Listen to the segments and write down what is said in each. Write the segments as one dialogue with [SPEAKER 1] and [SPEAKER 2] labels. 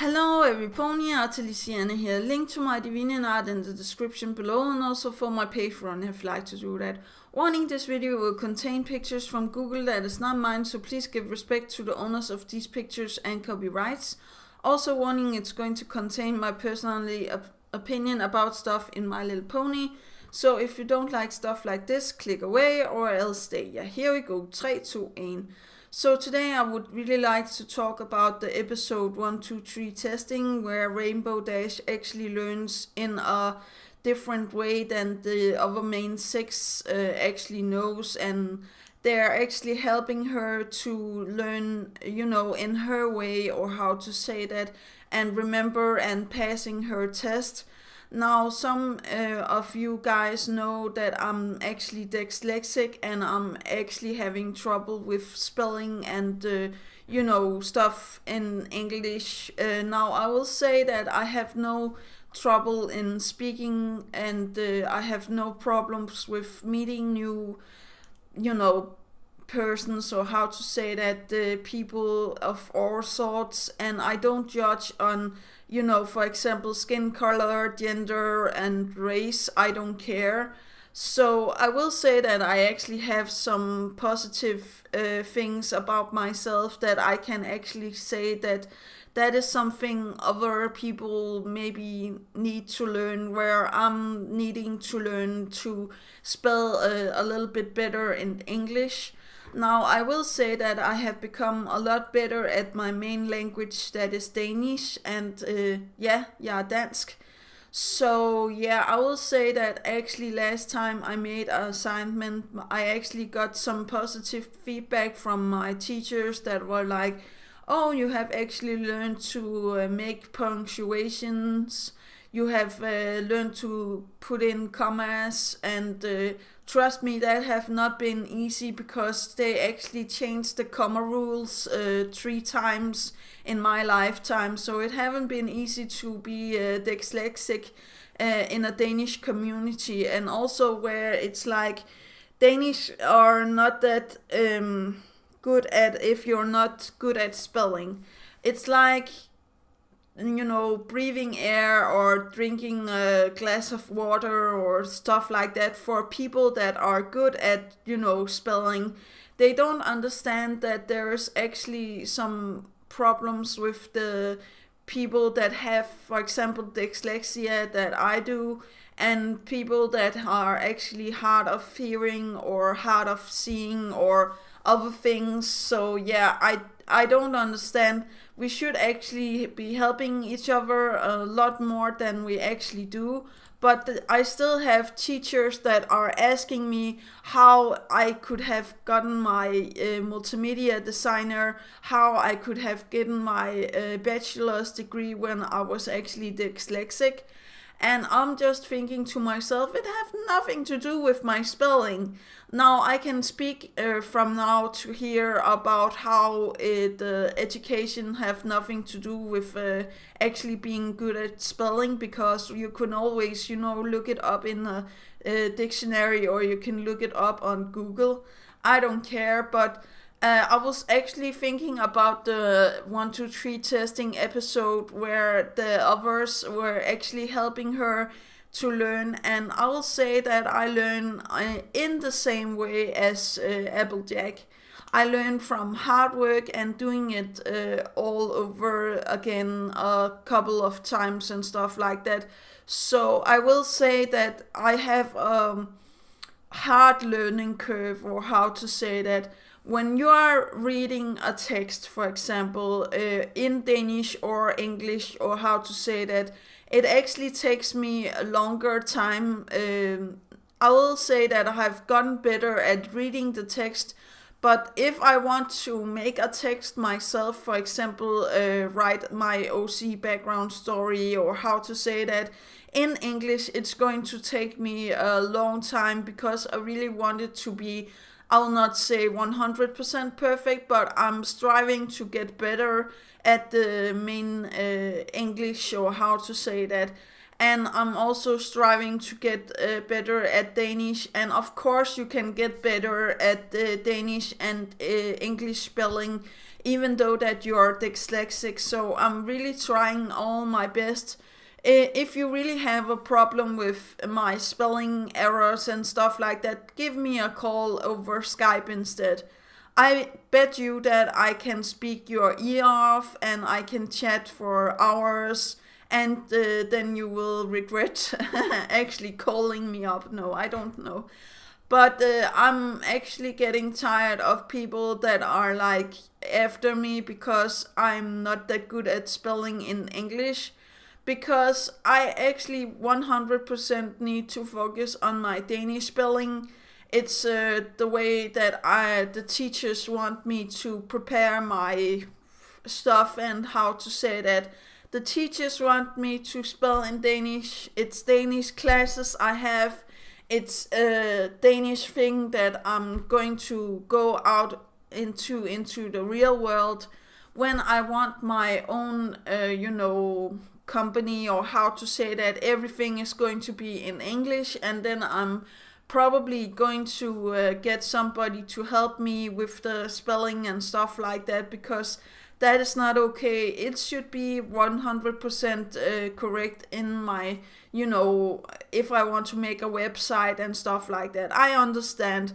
[SPEAKER 1] Hello everypony, Artelisiane here. Link to my Divinian art in the description below and also for my Patreon if you'd like to do that. Warning, this video will contain pictures from Google that is not mine, so please give respect to the owners of these pictures and copyrights. Also warning, it's going to contain my personal opinion about stuff in My Little Pony. So if you don't like stuff like this, click away or else stay. Yeah, here we go. 3, 2, 1. So today I would really like to talk about the episode 1, 2, 3 testing, where Rainbow Dash actually learns in a different way than the other main 6 actually knows, and they're actually helping her to learn, in her way, or how to say that, and remember and passing her test. Now, some of you guys know that I'm actually dyslexic and I'm actually having trouble with spelling and, stuff in English. Now, I will say that I have no trouble in speaking and I have no problems with meeting new, persons, or how to say that, people of all sorts, and I don't judge on, for example, skin color, gender, and race. I don't care. So I will say that I actually have some positive things about myself that I can actually say that is something other people maybe need to learn, where I'm needing to learn to spell a little bit better in English. Now, I will say that I have become a lot better at my main language, that is Danish, and dansk. So yeah, I will say that actually last time I made an assignment, I actually got some positive feedback from my teachers that were like, oh, you have actually learned to make punctuations, you have learned to put in commas, and trust me, that have not been easy, because they actually changed the comma rules 3 times in my lifetime, so it haven't been easy to be dyslexic in a Danish community, and also where it's like Danish are not that good at, if you're not good at spelling. It's like, breathing air or drinking a glass of water or stuff like that. For people that are good at, spelling, they don't understand that there's actually some problems with the people that have, for example, dyslexia that I do, and people that are actually hard of hearing or hard of seeing or other things. So yeah, I don't understand. We should actually be helping each other a lot more than we actually do. But I still have teachers that are asking me how I could have gotten my multimedia designer, how I could have gotten my bachelor's degree when I was actually dyslexic. And I'm just thinking to myself, it have nothing to do with my spelling. Now I can speak from now to here about how the education have nothing to do with actually being good at spelling, because you can always, look it up in a dictionary, or you can look it up on Google. I don't care, but I was actually thinking about the 1, 2, 3 testing episode where the others were actually helping her to learn, and I will say that I learn in the same way as Applejack. I learned from hard work and doing it all over again a couple of times and stuff like that. So I will say that I have a hard learning curve, or how to say that. When you are reading a text, for example, in Danish or English, or how to say that, it actually takes me a longer time. I will say that I have gotten better at reading the text, but if I want to make a text myself, for example, write my OC background story, or how to say that, in English, it's going to take me a long time, because I really want it to be, I'll not say 100% perfect, but I'm striving to get better at the main English, or how to say that. And I'm also striving to get better at Danish. And of course, you can get better at Danish and English spelling even though that you're dyslexic. So I'm really trying all my best. If you really have a problem with my spelling errors and stuff like that, give me a call over Skype instead. I bet you that I can speak your ear off and I can chat for hours, and then you will regret actually calling me up. No, I don't know. But I'm actually getting tired of people that are like after me because I'm not that good at spelling in English. Because I actually 100% need to focus on my Danish spelling. It's the way that the teachers want me to prepare my stuff and how to say that. The teachers want me to spell in Danish. It's Danish classes I have. It's a Danish thing that I'm going to go out into the real world when I want my own, company, or how to say that. Everything is going to be in English, and then I'm probably going to get somebody to help me with the spelling and stuff like that, because that is not okay. It should be 100% correct in my, if I want to make a website and stuff like that. I understand.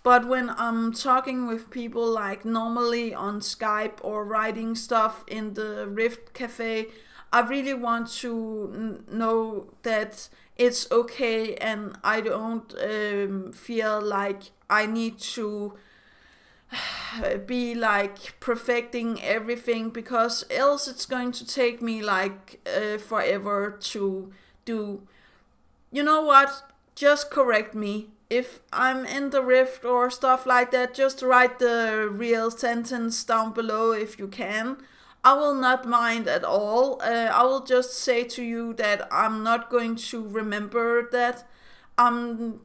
[SPEAKER 1] But when I'm talking with people like normally on Skype or writing stuff in the Rift Cafe, I really want to know that it's okay, and I don't feel like I need to be like perfecting everything, because else it's going to take me like forever to do. You know what? Just correct me. If I'm in the Rift or stuff like that, just write the real sentence down below if you can. I will not mind at all. I will just say to you that I'm not going to remember that. I'm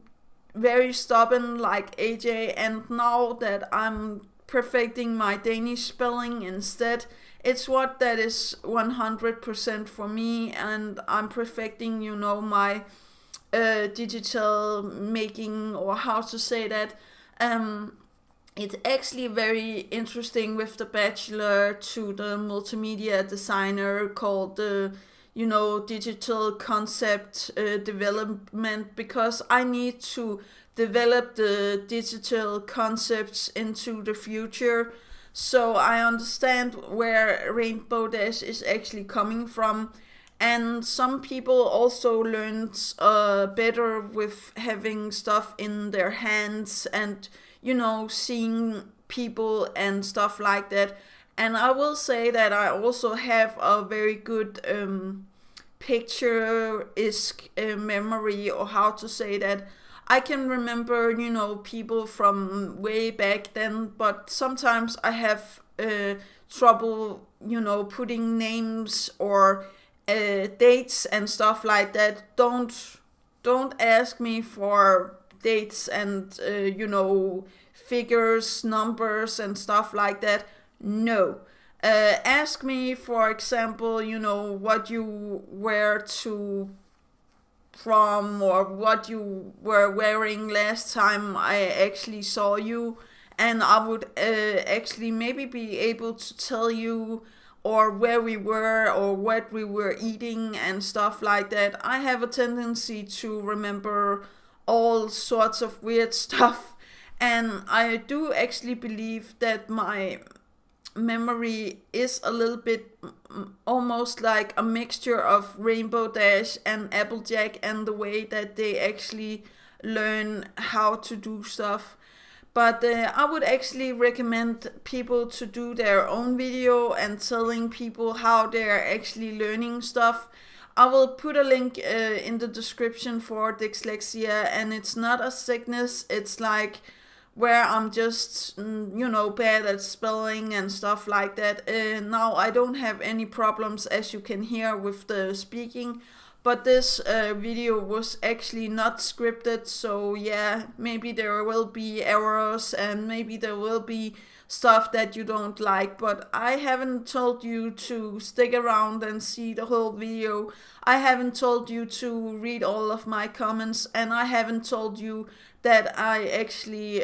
[SPEAKER 1] very stubborn like AJ, and now that I'm perfecting my Danish spelling instead, it's what that is 100% for me, and I'm perfecting, my digital making, or how to say that. It's actually very interesting with the bachelor to the multimedia designer called the, digital concept development, because I need to develop the digital concepts into the future. So I understand where Rainbow Dash is actually coming from. And some people also learn better with having stuff in their hands and, seeing people and stuff like that. And I will say that I also have a very good picture-esque memory, or how to say that. I can remember, people from way back then, but sometimes I have trouble, putting names or dates and stuff like that. Don't ask me for dates and figures, numbers and stuff like that. No. Ask me, for example, what you were to from, or what you were wearing last time I actually saw you, and I would actually maybe be able to tell you, or where we were, or what we were eating and stuff like that. I have a tendency to remember all sorts of weird stuff, and I do actually believe that my memory is a little bit almost like a mixture of Rainbow Dash and Applejack, and the way that they actually learn how to do stuff. But I would actually recommend people to do their own video and telling people how they're actually learning stuff. I will put a link in the description for dyslexia, and it's not a sickness. It's like where I'm just, bad at spelling and stuff like that. Now I don't have any problems, as you can hear, with the speaking. But this video was actually not scripted, so yeah, maybe there will be errors and maybe there will be stuff that you don't like, but I haven't told you to stick around and see the whole video. I haven't told you to read all of my comments, and I haven't told you that I actually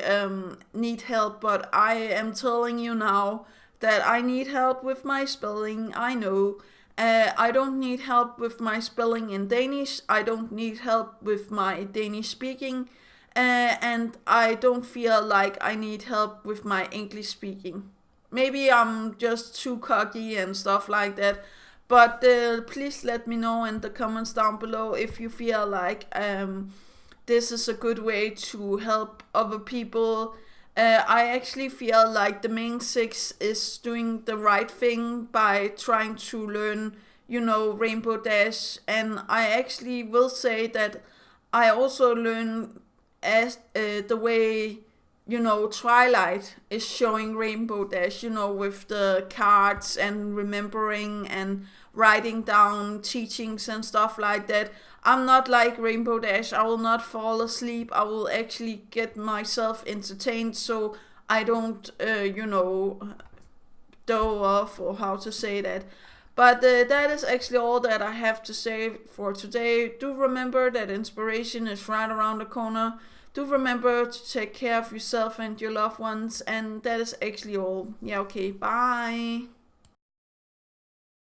[SPEAKER 1] need help, but I am telling you now that I need help with my spelling. I know. I don't need help with my spelling in Danish. I don't need help with my Danish speaking. And I don't feel like I need help with my English speaking. Maybe I'm just too cocky and stuff like that. But please let me know in the comments down below if you feel like this is a good way to help other people. I actually feel like the main six is doing the right thing by trying to learn, Rainbow Dash. And I actually will say that I also learn as the way, Twilight is showing Rainbow Dash, with the cards and remembering and writing down teachings and stuff like that. I'm not like Rainbow Dash. I will not fall asleep. I will actually get myself entertained so I don't, doze off, or how to say that. But that is actually all that I have to say for today. Do remember that inspiration is right around the corner. Do remember to take care of yourself and your loved ones. And that is actually all. Yeah, okay. Bye.